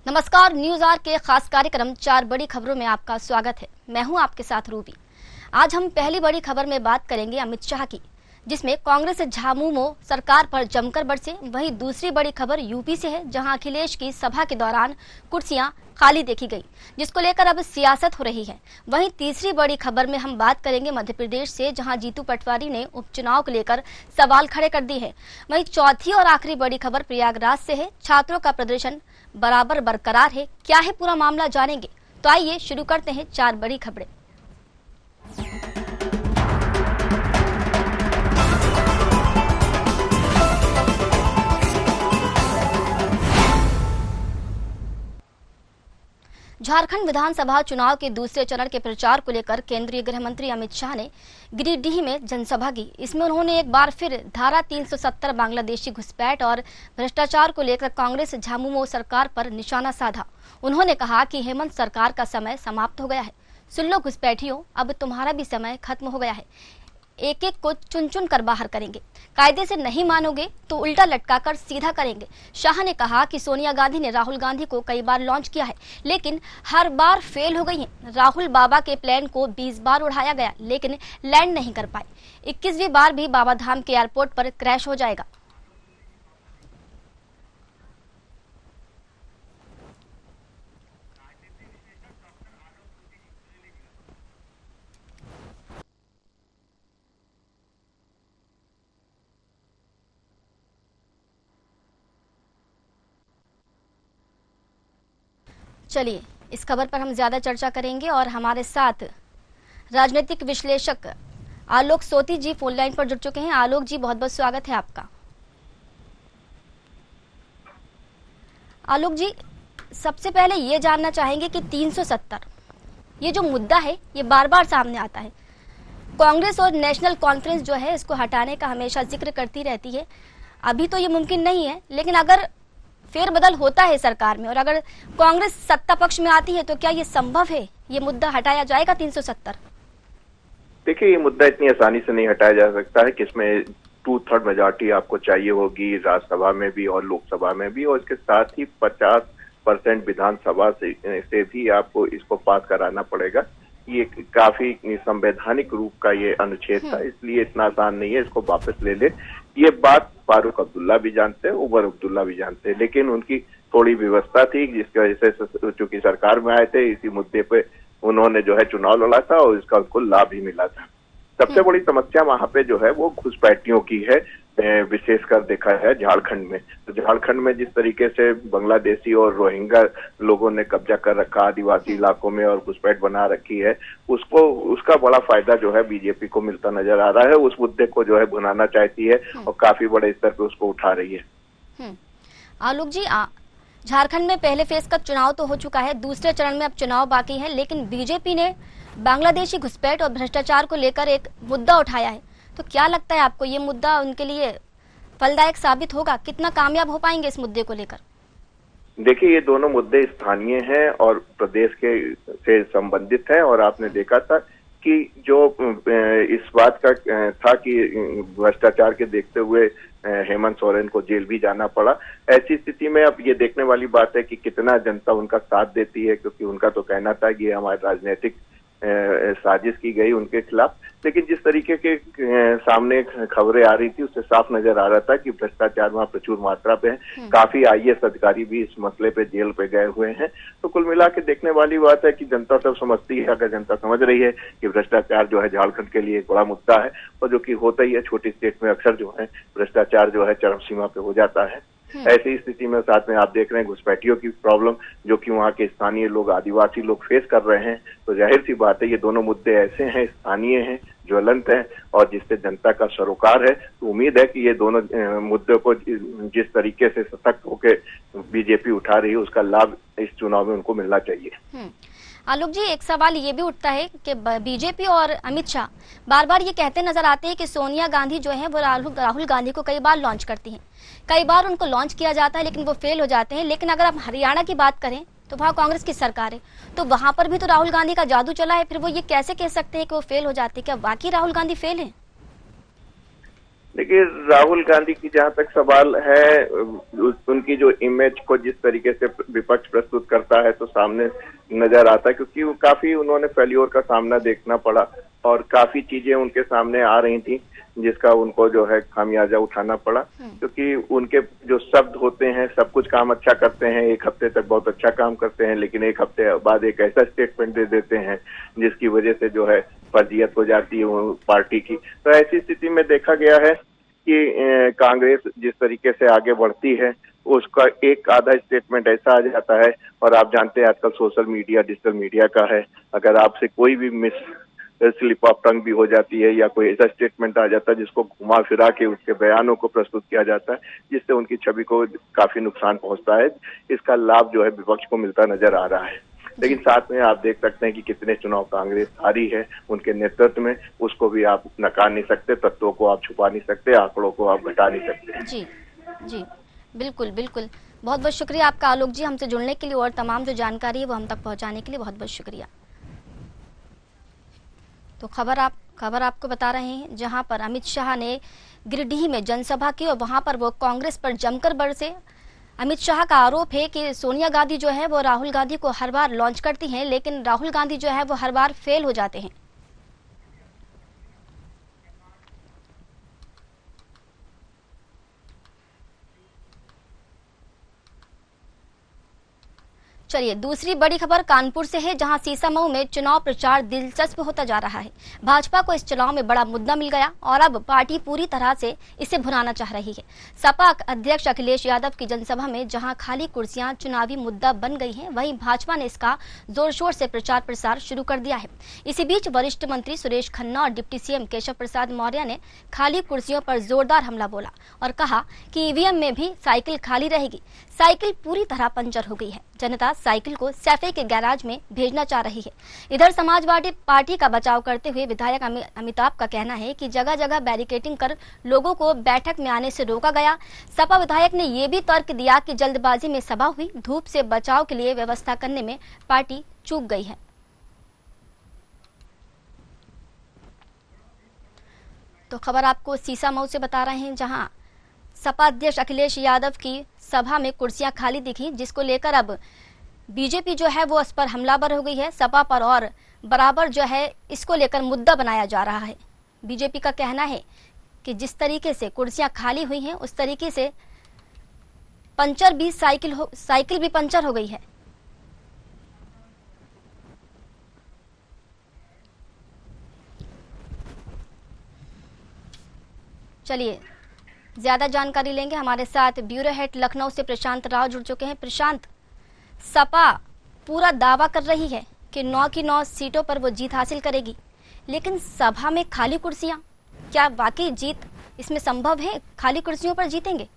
नमस्कार, news are के खास कार्यक्रम 4 बड़ी खबरों में आपका स्वागत है। मैं हूं आपके साथ रूबी। आज हम पहली बड़ी खबर में बात करेंगे अमित शाह की, जिसमें कांग्रेस झामुमो सरकार पर जमकर बरसे। वहीं दूसरी बड़ी खबर यूपी से है, जहां अखिलेश की सभा के दौरान कुर्सियां खाली देखी गई, जिसको लेकर अब सियासत हो रही है। वहीं तीसरी बड़ी खबर में हम बात करेंगे मध्य प्रदेश से, जहां जीतू पटवारी ने उपचुनाव को लेकर सवाल खड़े कर दिए हैं। वहीं चौथी और आखिरी बड़ी खबर प्रयागराज से है। छात्रों का प्रदर्शन बराबर बरकरार है। क्या है पूरा मामला, जानेंगे। तो आइए शुरू करते हैं 4 बड़ी खबरें। झारखंड विधानसभा चुनाव के दूसरे चरण के प्रचार को लेकर केंद्रीय गृह मंत्री अमित शाह ने गिरिडीह में जनसभा की। इसमें उन्होंने एक बार फिर धारा 370 बांग्लादेशी घुसपैठ और भ्रष्टाचार को लेकर कांग्रेस झामुमो सरकार पर निशाना साधा। उन्होंने कहा कि हेमंत सरकार का समय समाप्त हो गया है। सुन लो घुसपैठियों, अब तुम्हारा भी समय खत्म हो गया है। एक एक को चुन चुन कर बाहर करेंगे। कायदे से नहीं मानोगे तो उल्टा लटकाकर सीधा करेंगे। शाह ने कहा कि सोनिया गांधी ने राहुल गांधी को कई बार लॉन्च किया है, लेकिन हर बार फेल हो गई है। राहुल बाबा के प्लेन को 20 बार उड़ाया गया, लेकिन लैंड नहीं कर पाए। 21वीं बार भी बाबा धाम के एयरपोर्ट पर क्रैश हो जाएगा। चलिए, इस खबर पर हम ज्यादा चर्चा करेंगे और हमारे साथ राजनीतिक विश्लेषक आलोक सोती जी फोन लाइन पर जुड़ चुके हैं। आलोक जी, बहुत बहुत स्वागत है आपका। आलोक जी, सबसे पहले ये जानना चाहेंगे कि 370 ये जो मुद्दा है, ये बार बार सामने आता है। कांग्रेस और नेशनल कॉन्फ्रेंस जो है, इसको हटाने का हमेशा जिक्र करती रहती है। अभी तो ये मुमकिन नहीं है, लेकिन अगर फेरबदल होता है सरकार में और अगर कांग्रेस सत्ता पक्ष में आती है तो क्या ये संभव है, ये मुद्दा हटाया जाएगा 370? देखिए, ये मुद्दा इतनी आसानी से नहीं हटाया जा सकता है कि इसमें 2/3 मेजॉरिटी आपको चाहिए होगी राज्यसभा में भी और लोकसभा में भी, और इसके साथ ही 50% विधानसभा से भी आपको इसको पास कराना पड़ेगा। ये काफी संवैधानिक रूप का ये अनुच्छेद था, इसलिए इतना आसान नहीं है इसको वापस ले ले। ये बात फारूक अब्दुल्ला भी जानते हैं, उमर अब्दुल्ला भी जानते हैं, लेकिन उनकी थोड़ी व्यवस्था थी जिसकी वजह से चूंकि सरकार में आए थे, इसी मुद्दे पे उन्होंने जो है चुनाव लड़ा था और इसका उनको लाभ ही मिला था। सबसे बड़ी समस्या वहां पे जो है वो घुसपैठियों की है, विशेषकर देखा है झारखंड में। तो झारखंड में जिस तरीके से बांग्लादेशी और रोहिंग्या लोगों ने कब्जा कर रखा आदिवासी इलाकों में और घुसपैठ बना रखी है, उसका बड़ा फायदा जो है बीजेपी को मिलता नजर आ रहा है। उस मुद्दे को जो है भुनाना चाहती है और काफी बड़े स्तर पे उसको उठा रही है। आलोक जी, झारखंड में पहले फेज का चुनाव तो हो चुका है, दूसरे चरण में अब चुनाव बाकी है, लेकिन बीजेपी ने बांग्लादेशी घुसपैठ और भ्रष्टाचार को लेकर एक मुद्दा उठाया है। तो क्या लगता है आपको, ये मुद्दा उनके लिए फलदायक साबित होगा? कितना कामयाब हो पाएंगे इस मुद्दे को लेकर? देखिए, ये दोनों मुद्दे स्थानीय हैं और प्रदेश के से संबंधित हैं, और आपने देखा था कि जो इस बात का था कि भ्रष्टाचार के देखते हुए हेमंत सोरेन को जेल भी जाना पड़ा। ऐसी स्थिति में अब ये देखने वाली बात है कि कितना जनता उनका साथ देती है, क्योंकि उनका तो कहना था कि हमारी राजनीतिक साजिश की गई उनके खिलाफ। लेकिन जिस तरीके के सामने खबरें आ रही थी, उससे साफ नजर आ रहा था कि भ्रष्टाचार वहां प्रचुर मात्रा पे है। काफी आईएएस अधिकारी भी इस मसले पे जेल पे गए हुए हैं। तो कुल मिला के देखने वाली बात है कि जनता सब समझती है, अगर जनता समझ रही है कि भ्रष्टाचार जो है झारखंड के लिए एक बड़ा मुद्दा है, और जो कि होता ही है, छोटी स्टेट में अक्सर जो है भ्रष्टाचार जो है चरम सीमा पे हो जाता है। ऐसी स्थिति में साथ में आप देख रहे हैं घुसपैठियों की प्रॉब्लम जो कि वहाँ के स्थानीय लोग, आदिवासी लोग फेस कर रहे हैं। तो जाहिर सी बात है, ये दोनों मुद्दे ऐसे हैं, स्थानीय हैं, ज्वलंत हैं, और जिससे जनता का सरोकार है। तो उम्मीद है कि ये दोनों मुद्दों को जिस तरीके से सशक्त होकर बीजेपी उठा रही है, उसका लाभ इस चुनाव में उनको मिलना चाहिए। आलोक जी, एक सवाल ये भी उठता है कि बीजेपी और अमित शाह बार बार ये कहते नजर आते हैं कि सोनिया गांधी जो है वो राहुल गांधी को कई बार लॉन्च करती हैं। कई बार उनको लॉन्च किया जाता है लेकिन वो फेल हो जाते हैं। लेकिन अगर आप हरियाणा की बात करें तो वहाँ कांग्रेस की सरकार है, तो वहां पर भी तो राहुल गांधी का जादू चला है। फिर वो ये कैसे कह सकते हैं कि वो फेल हो जाते हैं? क्या वाकई राहुल गांधी फेल है? देखिए, राहुल गांधी की जहां तक सवाल है, उनकी जो इमेज को जिस तरीके से विपक्ष प्रस्तुत करता है तो सामने नजर आता है, क्योंकि वो काफी उन्होंने फेल्योर का सामना देखना पड़ा और काफी चीजें उनके सामने आ रही थी जिसका उनको जो है खामियाजा उठाना पड़ा, क्योंकि उनके जो शब्द होते हैं, सब कुछ काम अच्छा करते हैं, एक हफ्ते तक बहुत अच्छा काम करते हैं, लेकिन एक हफ्ते बाद एक ऐसा स्टेटमेंट दे देते हैं जिसकी वजह से जो है फर्जियत हो जाती है पार्टी की। तो ऐसी स्थिति में देखा गया है कि कांग्रेस जिस तरीके से आगे बढ़ती है उसका एक आधा स्टेटमेंट ऐसा आ जाता है, और आप जानते हैं आजकल सोशल मीडिया, डिजिटल मीडिया का है, अगर आपसे कोई भी मिस स्लिप ऑफ टंग भी हो जाती है या कोई ऐसा स्टेटमेंट आ जाता है जिसको घुमा फिरा के उसके बयानों को प्रस्तुत किया जाता है, जिससे उनकी छवि को काफी नुकसान पहुंचता है। इसका लाभ जो है विपक्ष को मिलता नजर आ रहा है। लेकिन साथ में आप देख सकते हैं कि कितने चुनाव कांग्रेस हारी है उनके नेतृत्व में, उसको भी आप नकार नहीं सकते, तत्वों को आप छुपा नहीं सकते, आंकड़ों को आप घटा नहीं सकते। जी जी, बिल्कुल बिल्कुल। बहुत बहुत शुक्रिया आपका आलोक जी, हमसे जुड़ने के लिए और तमाम जो जानकारी है वो हम तक पहुंचाने के लिए बहुत बहुत शुक्रिया। तो खबर आपको बता रहे हैं, जहां पर अमित शाह ने गिरिडीह में जनसभा की और वहां पर वो कांग्रेस पर जमकर बरसे। अमित शाह का आरोप है कि सोनिया गांधी जो है वो राहुल गांधी को हर बार लॉन्च करती हैं, लेकिन राहुल गांधी जो है वो हर बार फेल हो जाते हैं। चलिए दूसरी बड़ी खबर कानपुर से है, जहां सीसामऊ में चुनाव प्रचार दिलचस्प होता जा रहा है। भाजपा को इस चुनाव में बड़ा मुद्दा मिल गया और अब पार्टी पूरी तरह से इसे भुनाना चाह रही है। सपा अध्यक्ष अखिलेश यादव की जनसभा में जहां खाली कुर्सियां चुनावी मुद्दा बन गई हैं, वहीं भाजपा ने इसका जोर शोर से प्रचार प्रसार शुरू कर दिया है। इसी बीच वरिष्ठ मंत्री सुरेश खन्ना और डिप्टी सीएम केशव प्रसाद मौर्य ने खाली कुर्सियों पर जोरदार हमला बोला और कहा कि ईवीएम में भी साइकिल खाली रहेगी। साइकिल पूरी तरह पंचर हो गई है, जनता साइकिल को सैफे के गैराज में भेजना चाह रही है। इधर समाजवादी पार्टी का बचाव करते हुए विधायक अमिताभ का कहना है कि जगह जगह बैरिकेडिंग कर लोगों को बैठक में आने से रोका गया। सपा विधायक ने ये भी तर्क दिया कि जल्दबाजी में सभा हुई, धूप से बचाव के लिए व्यवस्था करने में पार्टी चूक गई है। तो खबर आपको सीसामऊ से बता रहे हैं, जहां सपा अध्यक्ष अखिलेश यादव की सभा में कुर्सियां खाली दिखी, जिसको लेकर अब बीजेपी जो है वो इस पर हमलावर हो गई है सपा पर, और बराबर जो है इसको लेकर मुद्दा बनाया जा रहा है। बीजेपी का कहना है कि जिस तरीके से कुर्सियां खाली हुई हैं उस तरीके से साइकिल भी पंचर हो गई है। चलिए ज्यादा जानकारी लेंगे, हमारे साथ ब्यूरो हेड लखनऊ से प्रशांत राव जुड़ चुके हैं। प्रशांत, सपा पूरा दावा कर रही है कि 9 की 9 सीटों पर वो जीत हासिल करेगी, लेकिन सभा में खाली कुर्सियां, क्या वाकई जीत इसमें संभव है? खाली कुर्सियों पर जीतेंगे?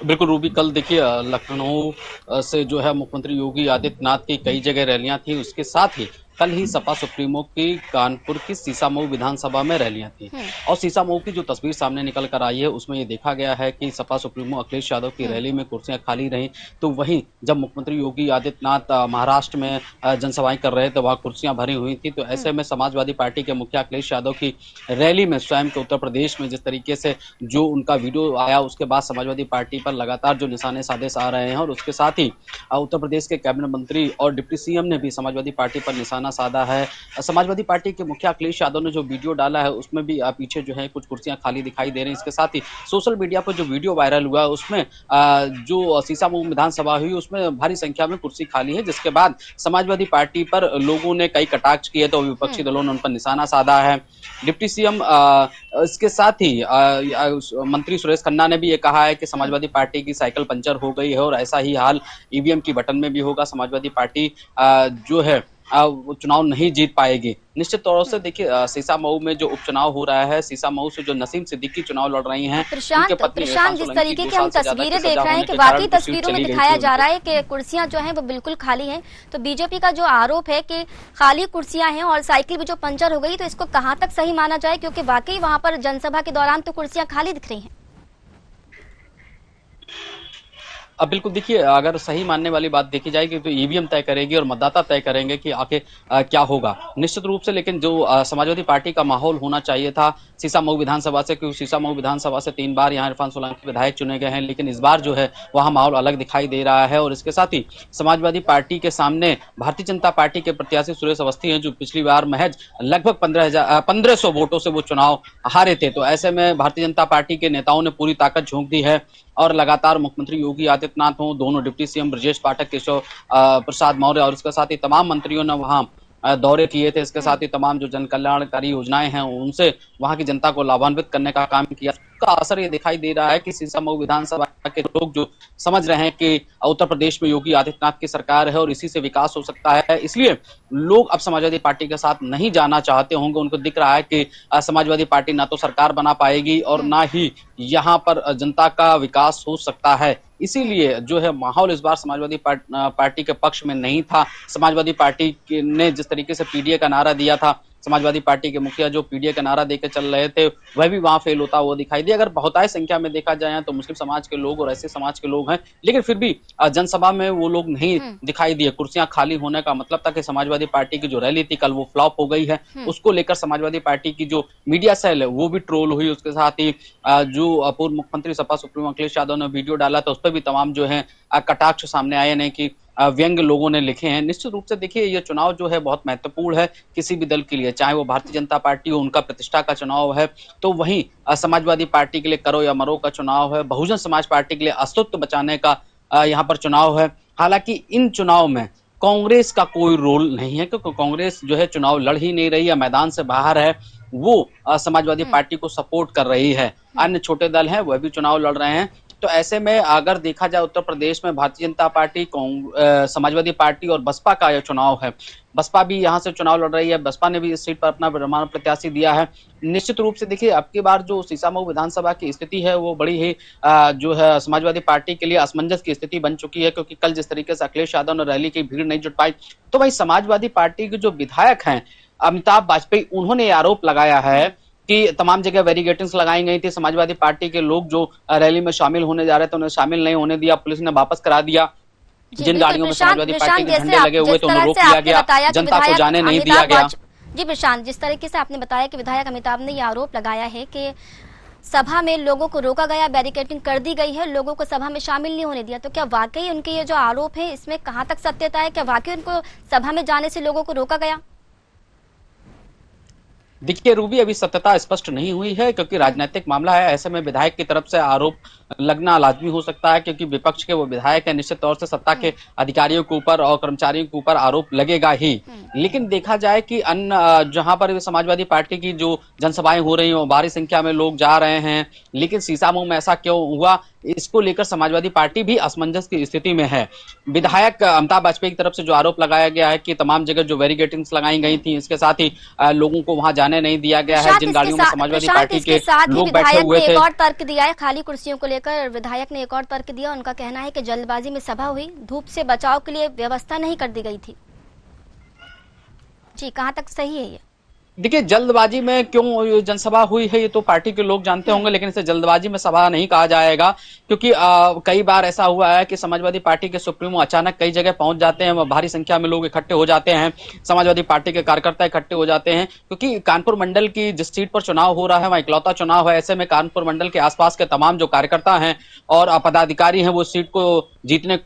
बिल्कुल रूबी, कल देखिए लखनऊ से जो है मुख्यमंत्री योगी आदित्यनाथ की कई जगह रैलियां थी, उसके साथ ही कल ही सपा सुप्रीमो की कानपुर की सीसामऊ विधानसभा में रैलियां थी और सीसामऊ की जो तस्वीर सामने निकल कर आई है उसमें ये देखा गया है कि सपा सुप्रीमो अखिलेश यादव की रैली में कुर्सियां खाली रहीं, तो वहीं जब मुख्यमंत्री योगी आदित्यनाथ महाराष्ट्र में जनसभाएं कर रहे थे वहां कुर्सियां भरी हुई थी। तो ऐसे में समाजवादी पार्टी के मुखिया अखिलेश यादव की रैली में स्वयं के उत्तर प्रदेश में जिस तरीके से जो उनका वीडियो आया, उसके बाद समाजवादी पार्टी पर लगातार जो निशाने साधे आ रहे हैं और उसके साथ ही उत्तर प्रदेश के कैबिनेट मंत्री और डिप्टी सीएम ने भी समाजवादी पार्टी पर निशाना साधा है। समाजवादी पार्टी के मुखिया अखिलेश यादव ने जो वीडियो डाला है उसमें भी पीछे जो है कुछ कुर्सियां खाली दिखाई दे रही हैं। इसके साथ ही सोशल मीडिया पर जो वीडियो वायरल हुआ है उसमें जो सीसामऊ विधानसभा हुई उसमें भारी संख्या में कुर्सी खाली है, जिसके बाद समाजवादी पार्टी पर लोगों ने कई कटाक्ष किए तो विपक्षी दलों ने उन पर निशाना साधा है। डिप्टी सीएम इसके साथ ही मंत्री सुरेश खन्ना ने भी ये कहा है कि समाजवादी पार्टी की साइकिल पंचर हो गई है और ऐसा ही हाल ईवीएम की बटन में भी होगा। समाजवादी पार्टी जो है चुनाव नहीं जीत पाएगी। निश्चित तौर से देखिए सीसामऊ में जो उपचुनाव हो रहा है, सीसामऊ से जो नसीम सिद्दीकी चुनाव लड़ रही हैं, प्रशांत जिस तरीके की हम तस्वीरें देख रहे हैं कि वाकई तस्वीरों में दिखाया जा रहा है कि कुर्सियां जो हैं वो बिल्कुल खाली हैं। तो बीजेपी का जो आरोप है कि खाली कुर्सियां हैं और साइकिल भी जो पंचर हो गई, तो इसको कहां तक सही माना जाए, क्योंकि वाकई वहां पर जनसभा के दौरान तो कुर्सियां खाली दिख रही हैं। अब बिल्कुल देखिए, अगर सही मानने वाली बात देखी जाएगी तो ईवीएम तय करेगी और मतदाता तय करेंगे कि आगे क्या होगा निश्चित रूप से। लेकिन जो समाजवादी पार्टी का माहौल होना चाहिए था सीसामऊ विधानसभा से, क्योंकि सीसामऊ विधानसभा से 3 बार यहाँ इरफान सोलंकी विधायक चुने गए हैं, लेकिन इस बार जो है वहाँ माहौल अलग दिखाई दे रहा है। और इसके साथ ही समाजवादी पार्टी के सामने भारतीय जनता पार्टी के प्रत्याशी सुरेश अवस्थी हैं, जो पिछली बार महज लगभग 1500 वोटों से वो चुनाव हारे थे। तो ऐसे में भारतीय जनता पार्टी के नेताओं ने पूरी ताकत झोंक दी है और लगातार मुख्यमंत्री योगी आदित्यनाथ हो, दोनों डिप्टी सीएम ब्रजेश पाठक, केशव प्रसाद मौर्य और इसके साथ ही तमाम मंत्रियों ने वहां दौरे किए थे। इसके साथ ही तमाम जो जन कल्याणकारी योजनाएं हैं उनसे वहां की जनता को लाभान्वित करने का काम किया। उसका असर ये दिखाई दे रहा है कि सीसामऊ विधानसभा के लोग जो समझ रहे हैं कि उत्तर प्रदेश में योगी आदित्यनाथ की सरकार है और इसी से विकास हो सकता है, इसलिए लोग अब समाजवादी पार्टी के साथ नहीं जाना चाहते होंगे। उनको दिख रहा है कि समाजवादी पार्टी ना तो सरकार बना पाएगी और ना ही यहाँ पर जनता का विकास हो सकता है। इसीलिए जो है माहौल इस बार समाजवादी पार्टी के पक्ष में नहीं था। समाजवादी पार्टी ने जिस तरीके से पीडीए का नारा दिया था, समाजवादी पार्टी के मुखिया जो पीडीए का नारा देकर चल रहे थे, वह भी वहां फेल होता हुआ दिखाई दिया। अगर बहुतायत संख्या में देखा जाए तो मुस्लिम समाज के लोग और ऐसे समाज के लोग हैं, लेकिन फिर भी जनसभा में वो लोग नहीं दिखाई दिए। कुर्सियां खाली होने का मतलब था कि समाजवादी पार्टी की जो रैली थी कल वो फ्लॉप हो गई है। उसको लेकर समाजवादी पार्टी की जो मीडिया सेल है वो भी ट्रोल हुई। उसके साथ ही जो पूर्व मुख्यमंत्री सपा सुप्रीमो अखिलेश यादव ने वीडियो डाला था उस पर भी तमाम जो है कटाक्ष सामने आए हैं कि व्यंग लोगों ने लिखे हैं। निश्चित रूप से देखिए ये चुनाव जो है बहुत महत्वपूर्ण है किसी भी दल के लिए, चाहे वो भारतीय जनता पार्टी हो, उनका प्रतिष्ठा का चुनाव है, तो वहीं समाजवादी पार्टी के लिए करो या मरो का चुनाव है, बहुजन समाज पार्टी के लिए अस्तित्व बचाने का यहाँ पर चुनाव है। हालांकि इन चुनाव में कांग्रेस का कोई रोल नहीं है, क्योंकि कांग्रेस जो है चुनाव लड़ ही नहीं रही है, मैदान से बाहर है, वो समाजवादी पार्टी को सपोर्ट कर रही है। अन्य छोटे दल हैं वह भी चुनाव लड़ रहे हैं। तो ऐसे में अगर देखा जाए उत्तर प्रदेश में भारतीय जनता पार्टी, समाजवादी पार्टी और बसपा का यह चुनाव है। बसपा भी यहाँ से चुनाव लड़ रही है, बसपा ने भी इस सीट पर अपना विद्यमान प्रत्याशी दिया है। निश्चित रूप से देखिए अब की बार जो सीसामऊ विधानसभा की स्थिति है वो बड़ी ही जो है समाजवादी पार्टी के लिए असमंजस की स्थिति बन चुकी है, क्योंकि कल जिस तरीके से अखिलेश यादव ने रैली की भीड़ नहीं जुट पाई, तो भाई समाजवादी पार्टी के जो विधायक हैं अमिताभ वाजपेयी, उन्होंने आरोप लगाया है कि तमाम जगह बैरिकेडिंग्स लगाई गई थी। समाजवादी पार्टी के लोग जो रैली में शामिल होने जा रहे थे उन्हें शामिल नहीं होने दिया, पुलिस ने वापस करा दिया। जिन गाड़ियों में समाजवादी पार्टी के झंडे लगे हुए थे उन्हें रोक लिया गया, जनता को जाने नहीं दिया गया। जी प्रशांत, जिस तरीके से आपने बताया कि विधायक अमिताभ ने यह आरोप लगाया है कि सभा में लोगों को रोका गया, बैरिकेडिंग कर दी गई है, लोगों को सभा में शामिल नहीं होने दिया, तो क्या वाकई उनके ये जो आरोप है इसमें कहां तक सत्यता है? क्या वाकई उनको सभा में जाने से लोगों को रोका गया? देखिए रूबी, अभी सत्यता स्पष्ट नहीं हुई है क्योंकि राजनीतिक मामला है। ऐसे में विधायक की तरफ से आरोप लगना लाजमी हो सकता है, क्योंकि विपक्ष के वो विधायक है, निश्चित तौर से सत्ता के अधिकारियों के ऊपर और कर्मचारियों के ऊपर आरोप लगेगा ही। लेकिन देखा जाए कि अन्य जहां पर समाजवादी पार्टी की जो जनसभाएं हो रही हो, भारी संख्या में लोग जा रहे हैं, लेकिन सीसामऊ में ऐसा क्यों हुआ, इसको लेकर समाजवादी पार्टी भी असमंजस की स्थिति में है। विधायक अमिताभ वाजपेयी की तरफ से जो आरोप लगाया गया है कि तमाम जगह जो बैरिकेडिंग्स लगाई गई थी, इसके साथ ही लोगों को वहां जाने नहीं दिया गया है। जिन गाड़ियों में समाजवादी पार्टी के लोग बैठे हुए थे, एक और तर्क दिया है खाली कुर्सियों को लेकर, विधायक ने एक और तर्क दिया। उनका कहना है कि जल्दबाजी में सभा हुई, धूप से बचाव के लिए व्यवस्था नहीं कर दी गई थी। जी, कहां तक सही है ये? देखिए जल्दबाजी में क्यों जनसभा हुई है ये तो पार्टी के लोग जानते होंगे, लेकिन इसे जल्दबाजी में सभा नहीं कहा जाएगा, क्योंकि कई बार ऐसा हुआ है कि समाजवादी पार्टी के सुप्रीमो अचानक कई जगह पहुंच जाते हैं, भारी संख्या में लोग इकट्ठे हो जाते हैं, समाजवादी पार्टी के कार्यकर्ता इकट्ठे हो जाते हैं, क्योंकि कानपुर मंडल की जिस सीट पर चुनाव हो रहा है वहां इकलौता चुनाव है। ऐसे में कानपुर मंडल के आसपास के तमाम जो कार्यकर्ता हैं और पदाधिकारी हैं वो सीट को जीतने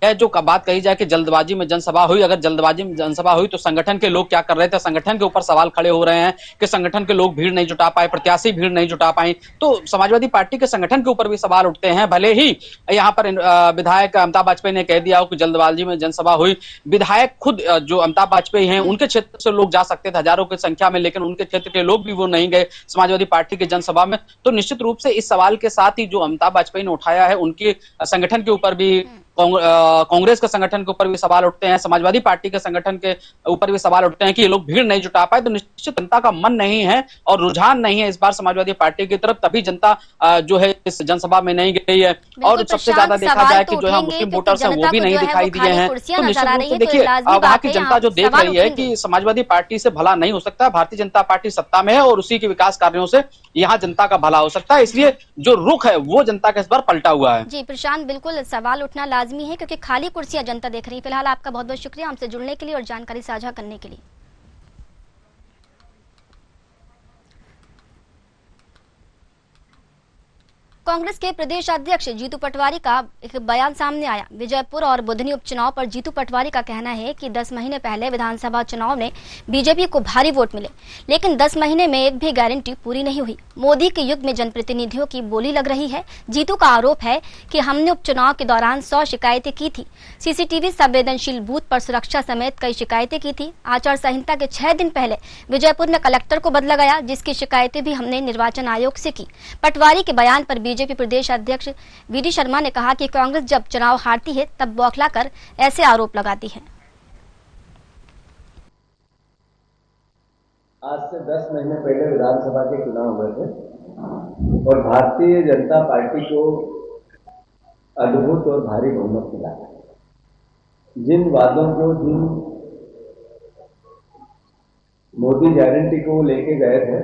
जो बात कही जाए कि जल्दबाजी में जनसभा हुई, अगर जल्दबाजी में जनसभा हुई तो संगठन के लोग क्या कर रहे थे, संगठन के ऊपर सवाल खड़े हो रहे हैं कि संगठन के लोग भीड़ नहीं जुटा पाए, प्रत्याशी भीड़ नहीं जुटा पाए, तो समाजवादी पार्टी के संगठन के ऊपर भी सवाल उठते हैं। भले ही यहाँ पर विधायक अमिताभ वाजपेयी ने कह दिया हो कि जल्दबाजी में जनसभा हुई, विधायक खुद जो अमिताभ वाजपेयी हैं उनके क्षेत्र से लोग जा सकते थे हजारों की संख्या में, लेकिन उनके क्षेत्र के लोग भी वो नहीं गए समाजवादी पार्टी की जनसभा में। तो निश्चित रूप से इस सवाल के साथ ही जो अमिताभ वाजपेयी ने उठाया है उनके संगठन के ऊपर भी कांग्रेस के संगठन के ऊपर भी सवाल उठते हैं, समाजवादी पार्टी के संगठन के ऊपर भी सवाल उठते हैं कि ये लोग भीड़ नहीं जुटा पाए। तो निश्चित जनता का मन नहीं है और रुझान नहीं है इस बार समाजवादी पार्टी की तरफ, तभी जनता जो है इस जनसभा में नहीं गई है। और सबसे ज्यादा देखा जाए कि जो है मुस्लिम वोटर्स हैं वो भी नहीं दिखाई दिए हैं। तो निश्चित रूप से देखिए वहां की जनता जो देख रही है कि समाजवादी पार्टी से भला नहीं हो सकता, भारतीय जनता पार्टी सत्ता में है और उसी के विकास कार्यों से यहाँ जनता का भला हो सकता है, इसलिए जो रुख है वो जनता का इस बार पलटा हुआ है। जी प्रशांत, बिल्कुल सवाल उठना लाजमी है क्योंकि खाली कुर्सियां जनता देख रही है। फिलहाल आपका बहुत बहुत शुक्रिया हमसे जुड़ने के लिए और जानकारी साझा करने के लिए। कांग्रेस के प्रदेश अध्यक्ष जीतू पटवारी का एक बयान सामने आया। विजयपुर और बुधनी उपचुनाव पर जीतू पटवारी का कहना है कि 10 महीने पहले विधानसभा चुनाव में बीजेपी को भारी वोट मिले, लेकिन 10 महीने में एक भी गारंटी पूरी नहीं हुई। मोदी के युग में जनप्रतिनिधियों की बोली लग रही है। जीतू का आरोप है कि हमने उपचुनाव के दौरान 100 शिकायतें की थी, सीसीटीवी संवेदनशील बूथ पर सुरक्षा समेत कई शिकायतें की थी। आचार संहिता के 6 दिन पहले विजयपुर में कलेक्टर को बदला गया, जिसकी शिकायतें भी हमने निर्वाचन आयोग से की। पटवारी के बयान पर बीजेपी प्रदेश अध्यक्ष वीडी शर्मा ने कहा कि कांग्रेस जब चुनाव हारती है तब बौखला कर ऐसे आरोप लगाती है। आज से 10 महीने पहले विधानसभा के चुनाव हुए थे और भारतीय जनता पार्टी को अद्भुत और भारी बहुमत मिला। जिन वादों को, जिन मोदी गारंटी को लेके गए थे,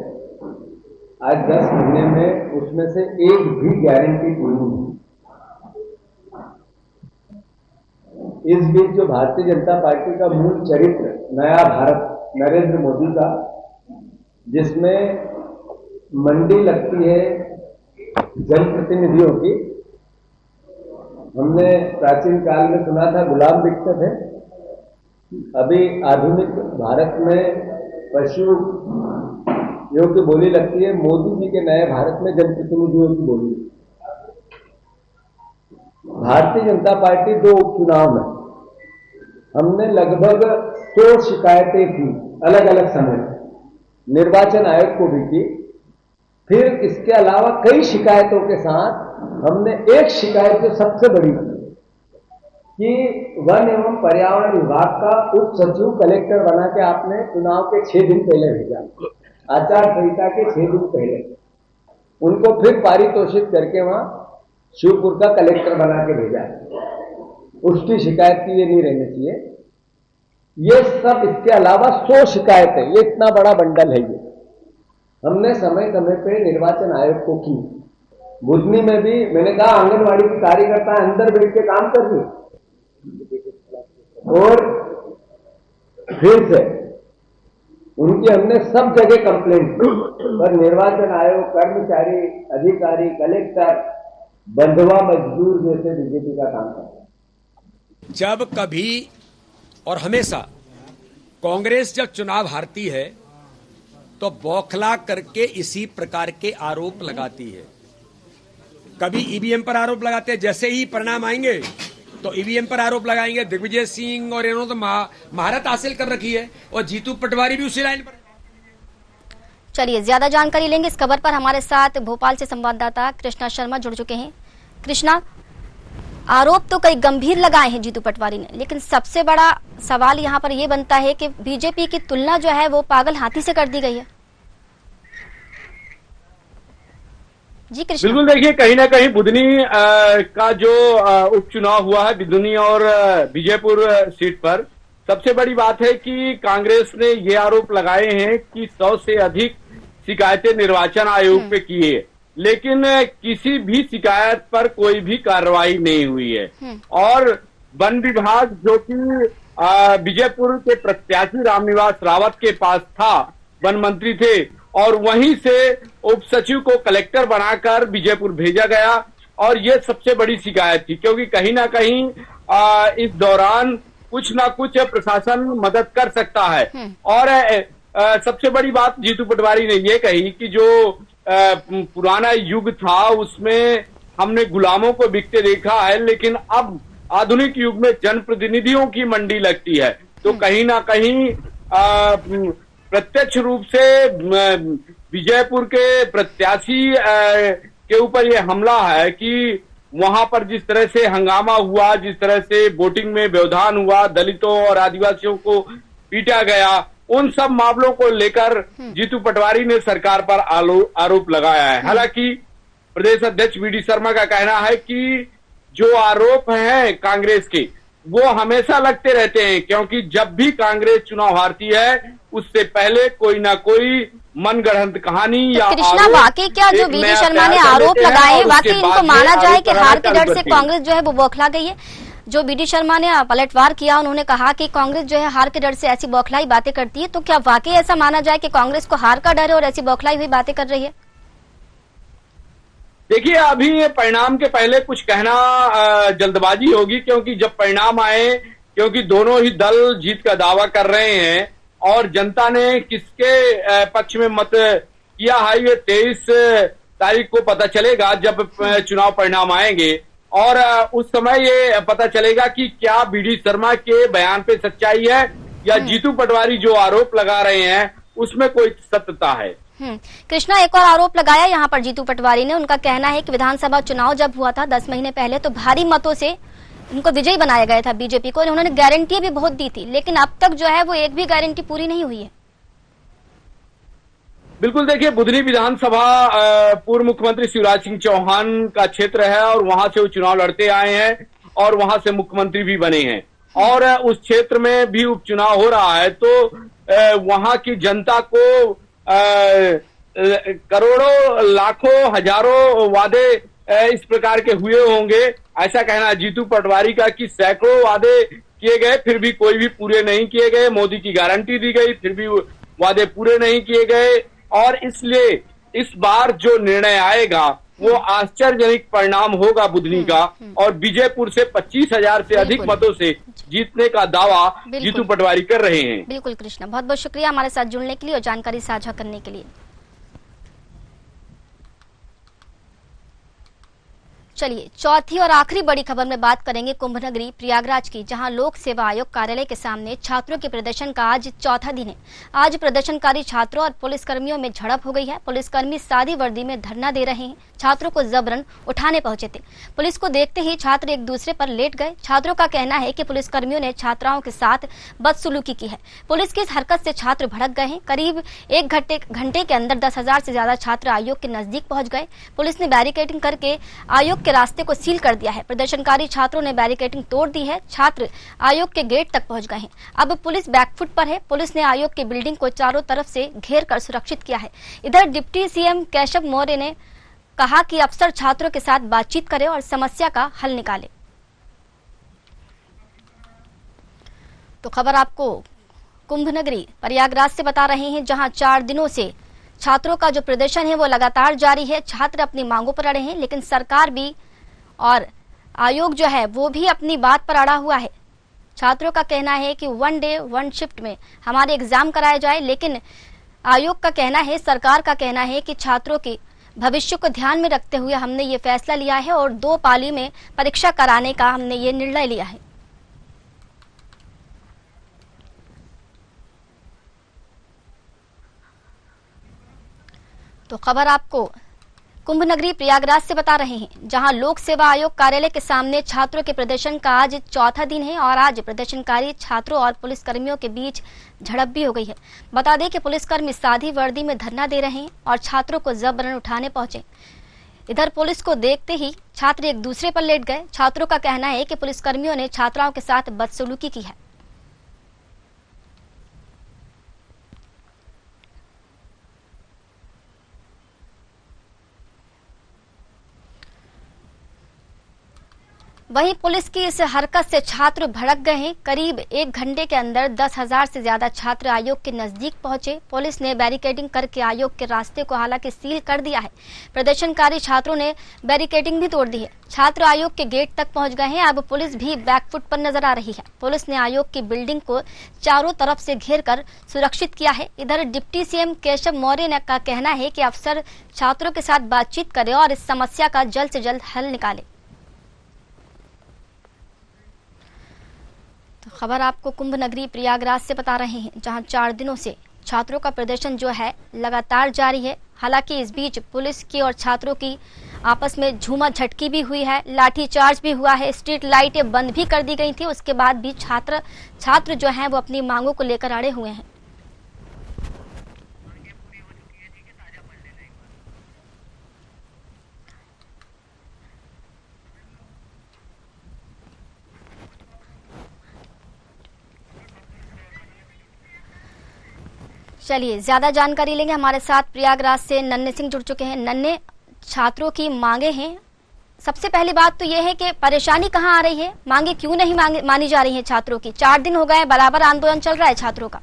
आज 10 महीने में उसमें से एक भी गारंटी पूरी नहीं। इस बीच जो भारतीय जनता पार्टी का मूल चरित्र नया भारत नरेंद्र मोदी का, जिसमें मंडी लगती है जनप्रतिनिधियों की, हमने प्राचीन काल में सुना था गुलाम बिकते थे, अभी आधुनिक भारत में पशु जो की बोली लगती है। मोदी जी के नए भारत में जनप्रतिनिधियों की बोली। भारतीय जनता पार्टी 2 उपचुनाव में हमने लगभग 100 शिकायतें की, अलग अलग समय, निर्वाचन आयोग को भी की। फिर इसके अलावा कई शिकायतों के साथ हमने एक शिकायत जो सबसे बड़ी कि वन एवं पर्यावरण विभाग का उप सचिव कलेक्टर बना के आपने चुनाव के 6 दिन पहले भेजा, आचार संहिता के 6 दिन पहले। उनको फिर पारितोषित करके वहां शिवपुर का कलेक्टर बना के भेजा। उसकी शिकायत की ये नहीं रहनी चाहिए। ये सब, इसके अलावा 100 शिकायतें, ये इतना बड़ा बंडल है। ये हमने समय समय पे निर्वाचन आयोग को की। बुधनी में भी मैंने कहा आंगनबाड़ी की कार्यकर्ता अंदर बैठ के काम कर रही, और फिर से उनकी हमने सब जगह कंप्लेंट की, पर निर्वाचन आयोग, कर्मचारी, अधिकारी, कलेक्टर बंधुआ मजदूर जैसे बीजेपी का काम करता है। जब कभी और हमेशा कांग्रेस जब चुनाव हारती है तो बौखला करके इसी प्रकार के आरोप लगाती है। कभी ईवीएम पर आरोप लगाते हैं, जैसे ही परिणाम आएंगे तो ईवीएम पर आरोप लगाएंगे। दिग्विजय सिंह और इन्होंने तो महारत हासिल कर रखी है, और जीतू पटवारी भी उसी लाइन पर। चलिए ज्यादा जानकारी लेंगे इस खबर पर। हमारे साथ भोपाल से संवाददाता कृष्णा शर्मा जुड़ चुके हैं। कृष्णा, आरोप तो कई गंभीर लगाए हैं जीतू पटवारी ने, लेकिन सबसे बड़ा सवाल यहाँ पर यह बनता है कि बीजेपी की तुलना जो है वो पागल हाथी से कर दी गई है। जी कृष्णा। बिल्कुल, देखिए कहीं ना कहीं बुधनी का जो उपचुनाव हुआ है बुधनी और विजयपुर सीट पर, सबसे बड़ी बात है कि कांग्रेस ने ये आरोप लगाए हैं कि 100 से अधिक शिकायतें निर्वाचन आयोग पे की है, लेकिन किसी भी शिकायत पर कोई भी कार्रवाई नहीं हुई है। और वन विभाग जो कि विजयपुर के प्रत्याशी रामनिवास रावत के पास था, वन मंत्री थे, और वहीं से उप सचिव को कलेक्टर बनाकर विजयपुर भेजा गया। और ये सबसे बड़ी शिकायत थी, क्योंकि कहीं ना कहीं इस दौरान कुछ ना कुछ प्रशासन मदद कर सकता है। और सबसे बड़ी बात जीतू पटवारी ने ये कही कि जो पुराना युग था उसमें हमने गुलामों को बिकते देखा है, लेकिन अब आधुनिक युग में जनप्रतिनिधियों की मंडी लगती है। तो कहीं ना कहीं प्रत्यक्ष रूप से विजयपुर के प्रत्याशी के ऊपर ये हमला है कि वहां पर जिस तरह से हंगामा हुआ, जिस तरह से वोटिंग में व्यवधान हुआ, दलितों और आदिवासियों को पीटा गया, उन सब मामलों को लेकर जीतू पटवारी ने सरकार पर आरोप लगाया है। हालांकि प्रदेश अध्यक्ष वी.डी. शर्मा का कहना है कि जो आरोप हैं कांग्रेस के वो हमेशा लगते रहते हैं, क्योंकि जब भी कांग्रेस चुनाव हारती है उससे पहले कोई ना कोई मनगढ़ंत कहानी या कृष्णा, वाकई क्या जो वी.डी. शर्मा ने आरोप लगाए, वाकई इनको माना जाए कि हार के डर से कांग्रेस जो है वो बौखला गई है? जो वी.डी. शर्मा ने पलटवार किया, उन्होंने कहा कि कांग्रेस जो है हार के डर से ऐसी बौखलाई बातें करती है, तो क्या वाकई ऐसा माना जाए कि कांग्रेस को हार का डर है और ऐसी बौखलाई हुई बातें कर रही है? देखिए, अभी परिणाम के पहले कुछ कहना जल्दबाजी होगी, क्योंकि जब परिणाम आए, क्योंकि दोनों ही दल जीत का दावा कर रहे हैं और जनता ने किसके पक्ष में मत किया है ये 23 तारीख को पता चलेगा जब चुनाव परिणाम आएंगे, और उस समय ये पता चलेगा कि क्या वी.डी. शर्मा के बयान पे सच्चाई है या जीतू पटवारी जो आरोप लगा रहे हैं उसमें कोई सत्यता है। कृष्णा, एक और आरोप लगाया यहाँ पर जीतू पटवारी ने। उनका कहना है कि विधानसभा चुनाव जब हुआ था 10 महीने पहले, तो भारी मतों से उनको विजयी बनाया गया था बीजेपी को, और उन्होंने गारंटी भी बहुत दी थी, लेकिन अब तक जो है वो एक भी गारंटी पूरी नहीं हुई है। बिल्कुल, देखिए, बुधनी विधानसभा पूर्व मुख्यमंत्री शिवराज सिंह चौहान का क्षेत्र है और वहां से वो चुनाव लड़ते आए हैं और वहां से मुख्यमंत्री भी बने हैं, और उस क्षेत्र में भी उपचुनाव हो रहा है, तो वहां की जनता को करोड़ों, लाखों, हजारों वादे इस प्रकार के हुए होंगे, ऐसा कहना जीतू पटवारी का कि सैकड़ों वादे किए गए फिर भी कोई भी पूरे नहीं किए गए, मोदी की गारंटी दी गई फिर भी वादे पूरे नहीं किए गए, और इसलिए इस बार जो निर्णय आएगा वो आश्चर्यजनक परिणाम होगा बुधनी का, और विजयपुर से 25,000 से अधिक मतों से जीतने का दावा जीतू पटवारी कर रहे हैं। बिल्कुल कृष्णा, बहुत बहुत शुक्रिया हमारे साथ जुड़ने के लिए और जानकारी साझा करने के लिए। चलिए, चौथी और आखिरी बड़ी खबर में बात करेंगे कुंभ नगरी प्रयागराज की, जहां लोक सेवा आयोग कार्यालय के सामने छात्रों के प्रदर्शन का आज चौथा दिन है। आज प्रदर्शनकारी छात्रों और पुलिसकर्मियों में झड़प हो गई है। पुलिसकर्मी सादी वर्दी में धरना दे रहे हैं, छात्रों को जबरन उठाने पहुंचे थे। पुलिस को देखते ही छात्र एक दूसरे पर लेट गए। छात्रों का कहना है कि पुलिसकर्मियों ने छात्राओं के साथ बदसलूकी की है। पुलिस की इस हरकत से छात्र भड़क गए हैं। करीब 1 घंटे के अंदर 10,000 से ज्यादा छात्र आयोग के नजदीक पहुंच गए। पुलिस ने बैरिकेडिंग करके आयोग के रास्ते को सील कर दिया है। प्रदर्शनकारी छात्रों ने बैरिकेडिंग तोड़ दी है। छात्र आयोग के गेट तक पहुंच गए हैं। अब पुलिस बैकफुट पर है। पुलिस ने आयोग की बिल्डिंग को चारों तरफ से घेर कर सुरक्षित किया है। इधर डिप्टी सीएम केशव मौर्य ने कहा कि अफसर छात्रों के साथ बातचीत करे और समस्या का हल निकाले। तो खबर आपको कुंभ नगरी प्रयागराज से बता रहे हैं, जहां 4 दिनों से छात्रों का जो प्रदर्शन है वो लगातार जारी है। छात्र अपनी मांगों पर अड़े हैं, लेकिन सरकार भी और आयोग जो है वो भी अपनी बात पर अड़ा हुआ है। छात्रों का कहना है कि 1 डे 1 शिफ्ट में हमारे एग्जाम कराए जाए, लेकिन आयोग का कहना है, सरकार का कहना है कि छात्रों के भविष्य को ध्यान में रखते हुए हमने ये फैसला लिया है और 2 पाली में परीक्षा कराने का हमने ये निर्णय लिया है। तो खबर आपको कुंभ नगरी प्रयागराज से बता रहे हैं, जहां लोक सेवा आयोग कार्यालय के सामने छात्रों के प्रदर्शन का आज चौथा दिन है और आज प्रदर्शनकारी छात्रों और पुलिसकर्मियों के बीच झड़प भी हो गई है। बता दें कि पुलिसकर्मी सादी वर्दी में धरना दे रहे हैं और छात्रों को जबरन उठाने पहुंचे। इधर पुलिस को देखते ही छात्र एक दूसरे पर लेट गए। छात्रों का कहना है कि पुलिसकर्मियों ने छात्राओं के साथ बदसलूकी की है। वहीं पुलिस की इस हरकत से छात्र भड़क गए हैं। करीब 1 घंटे के अंदर 10,000 से ज्यादा छात्र आयोग के नजदीक पहुंचे। पुलिस ने बैरिकेडिंग करके आयोग के रास्ते को हालांकि सील कर दिया है। प्रदर्शनकारी छात्रों ने बैरिकेडिंग भी तोड़ दी है। छात्र आयोग के गेट तक पहुंच गए हैं। अब पुलिस भी बैकफुट पर नजर आ रही है। पुलिस ने आयोग की बिल्डिंग को चारों तरफ से घेर कर सुरक्षित किया है। इधर डिप्टी सीएम केशव मौर्य का कहना है कि अफसर छात्रों के साथ बातचीत करे और इस समस्या का जल्द से जल्द हल निकाले। खबर आपको कुंभ नगरी प्रयागराज से बता रहे हैं, जहां 4 दिनों से छात्रों का प्रदर्शन जो है लगातार जारी है। हालांकि इस बीच पुलिस की और छात्रों की आपस में झूमा झटकी भी हुई है, लाठीचार्ज भी हुआ है, स्ट्रीट लाइटें बंद भी कर दी गई थी। उसके बाद भी छात्र जो हैं वो अपनी मांगों को लेकर अड़े हुए हैं। चलिए ज्यादा जानकारी लेंगे, हमारे साथ प्रयागराज से नन्हे सिंह जुड़ चुके हैं। नन्हे, छात्रों की मांगे हैं, सबसे पहली बात तो यह है कि परेशानी कहाँ आ रही है, मांगे क्यों नहीं मानी जा रही हैं छात्रों की? 4 दिन हो गए बराबर आंदोलन चल रहा है छात्रों का।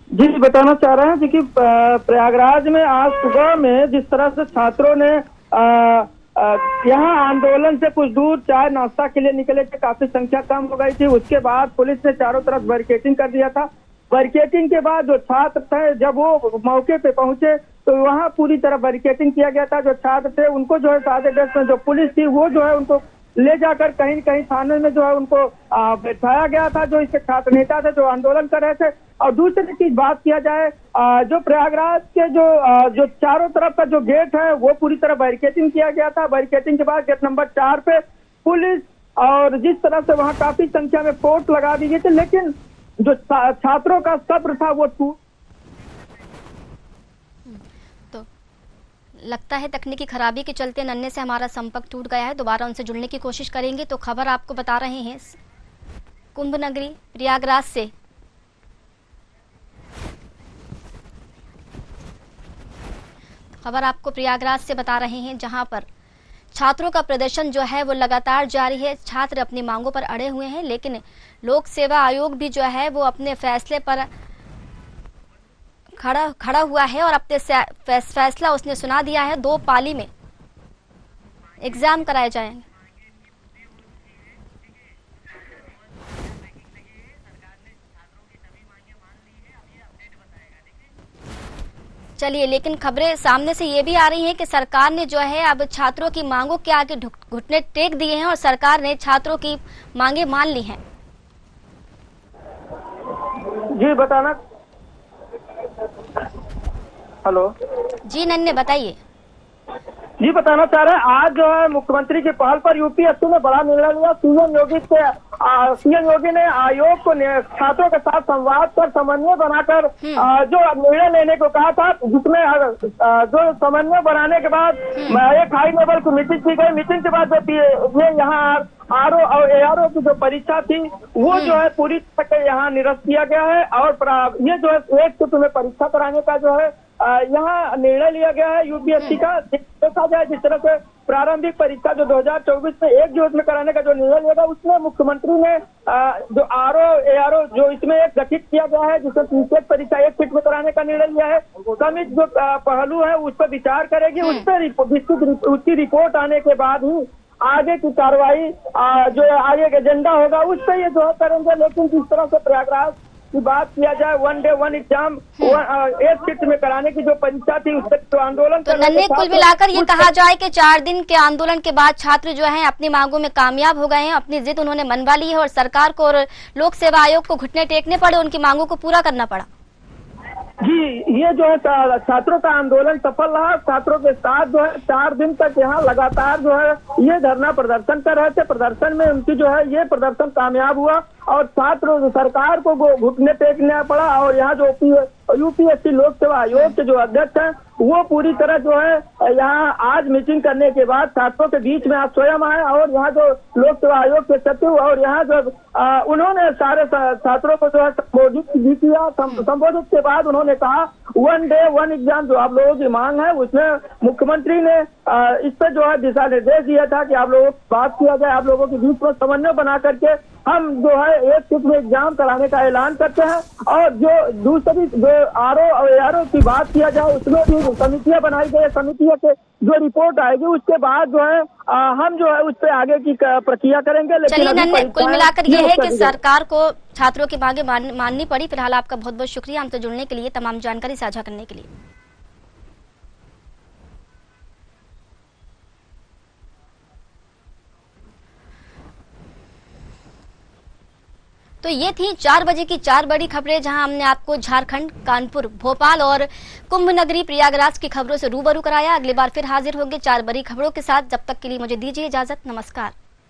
जी बताना चाह रहे हैं कि प्रयागराज में आज सुबह में जिस तरह से छात्रों ने यहाँ आंदोलन से कुछ दूर चाय नाश्ता के लिए निकले थे, काफी संख्या कम हो गई थी। उसके बाद पुलिस ने चारों तरफ बैरिकेडिंग कर दिया था। बैरिकेडिंग के बाद जो छात्र थे जब वो मौके पे पहुंचे तो वहाँ पूरी तरह बैरिकेडिंग किया गया था। जो छात्र थे उनको जो है सादे ड्रेस में जो पुलिस थी वो जो है उनको ले जाकर कहीं न कहीं थाने में जो है उनको बैठाया गया था, जो इसके छात्र नेता थे जो आंदोलन कर रहे थे। और दूसरी चीज बात किया जाए, जो प्रयागराज के जो चारों तरफ का जो गेट है वो पूरी तरह बैरिकेडिंग किया गया था। बैरिकेडिंग के बाद गेट नंबर 4 पे पुलिस और जिस तरह से वहाँ काफी संख्या में फोर्स लगा दी गई थी, लेकिन जो छात्रों का सब्र था वो टूट। तो लगता है तकनीकी खराबी के चलते नन्हे से हमारा संपर्क टूट गया है, दोबारा उनसे जुड़ने की कोशिश करेंगे। तो खबर आपको बता रहे हैं कुंभ नगरी प्रयागराज से। खबर आपको प्रयागराज से बता रहे हैं, जहां पर छात्रों का प्रदर्शन जो है वो लगातार जारी है। छात्र अपनी मांगों पर अड़े हुए हैं, लेकिन लोक सेवा आयोग भी जो है वो अपने फैसले पर खड़ा हुआ है और अपने फैसला उसने सुना दिया है। 2 पाली में एग्जाम कराए जाएंगे। चलिए, लेकिन खबरें सामने से ये भी आ रही हैं कि सरकार ने जो है अब छात्रों की मांगों के आगे घुटने टेक दिए हैं और सरकार ने छात्रों की मांगे मान ली हैं। जी बताना। हेलो जी नन्हे बताइए। जी बताना चाह रहे हैं, आज जो है मुख्यमंत्री की पहल पर यूपीएससी ने बड़ा निर्णय लिया। सीएम योगी ने आयोग को छात्रों के साथ संवाद कर समन्वय बनाकर जो निर्णय लेने को कहा था, जिसमें जो समन्वय बनाने के बाद एक हाई लेवल की मीटिंग की गई। मीटिंग के बाद जो यहाँ आरओ और एआरओ की जो परीक्षा थी वो जो है पूरी तरह से यहाँ निरस्त किया गया है और ये जो है एक शिफ्ट में परीक्षा कराने का जो है यहाँ निर्णय लिया गया है यूपीएससी का। देखा जाए जिस तरह से प्रारंभिक परीक्षा जो 2024 में 1 जून में कराने का जो निर्णय लिया, उसमें मुख्यमंत्री ने जो आरओ एआरओ जो इसमें एक गठित किया गया है, जिसमें प्रत्येक परीक्षा 1 शिफ्ट में कराने का निर्णय लिया है। समिति जो पहलू है उस पर विचार करेगी, उस पर उसकी रिपोर्ट आने के बाद ही आगे की कार्रवाई जो आगे का एजेंडा होगा उस पर ये जो करेंगे। लेकिन जिस तरह से प्रयागराज की बात किया जाए, 1 डे 1 एग्जाम 1 शिफ्ट में कराने की जो परीक्षा थी उससे तो आंदोलन तो नन्हे कुल मिलाकर ये कहा जाए कि 4 दिन के आंदोलन के बाद छात्र जो हैं अपनी मांगों में कामयाब हो गए हैं, अपनी जिद उन्होंने मनवा ली है और सरकार को और लोक सेवा आयोग को घुटने टेकने पड़े, उनकी मांगों को पूरा करना पड़ा। जी ये जो है छात्रों का आंदोलन सफल रहा। छात्रों के साथ जो है 4 दिन तक यहाँ लगातार जो है ये धरना प्रदर्शन कर रहे थे। प्रदर्शन में उनकी जो है ये प्रदर्शन कामयाब हुआ और छात्र सरकार को घुटने टेकना पड़ा। और यहाँ जो यूपीएससी लोक सेवा आयोग के जो अध्यक्ष हैं वो पूरी तरह जो है यहाँ आज मीटिंग करने के बाद छात्रों के बीच में आज स्वयं आए और यहाँ जो लोक सेवा आयोग के सचिव और यहाँ जो उन्होंने सारे छात्रों को जो है संबोधित भी किया। संबोधित के बाद उन्होंने कहा 1 डे 1 एग्जाम जो आप लोगों की मांग है उसमें मुख्यमंत्री ने इस पर जो है दिशा निर्देश दिया था कि आप लोगों की बात किया जाए, आप लोगों के बीच में समन्वय बना करके हम जो है 1 शिफ्ट में एग्जाम कराने का ऐलान करते हैं। और जो दूसरी जो आरओ और एआरओ की बात किया जाए उसमें भी समितियां बनाई गई। समितियों के जो रिपोर्ट आएगी उसके बाद जो है हम जो है उस पर आगे की प्रक्रिया करेंगे। लेकिन कुल मिलाकर ये है कि सरकार को छात्रों की मांगे माननी पड़ी। फिलहाल आपका बहुत बहुत शुक्रिया हमसे जुड़ने के लिए, तमाम जानकारी साझा करने के लिए। तो ये थी 4 बजे की 4 बड़ी खबरें, जहां हमने आपको झारखंड, कानपुर, भोपाल और कुंभ नगरी प्रयागराज की खबरों से रूबरू कराया। अगली बार फिर हाजिर होंगे 4 बड़ी खबरों के साथ। जब तक के लिए मुझे दीजिए इजाजत। नमस्कार।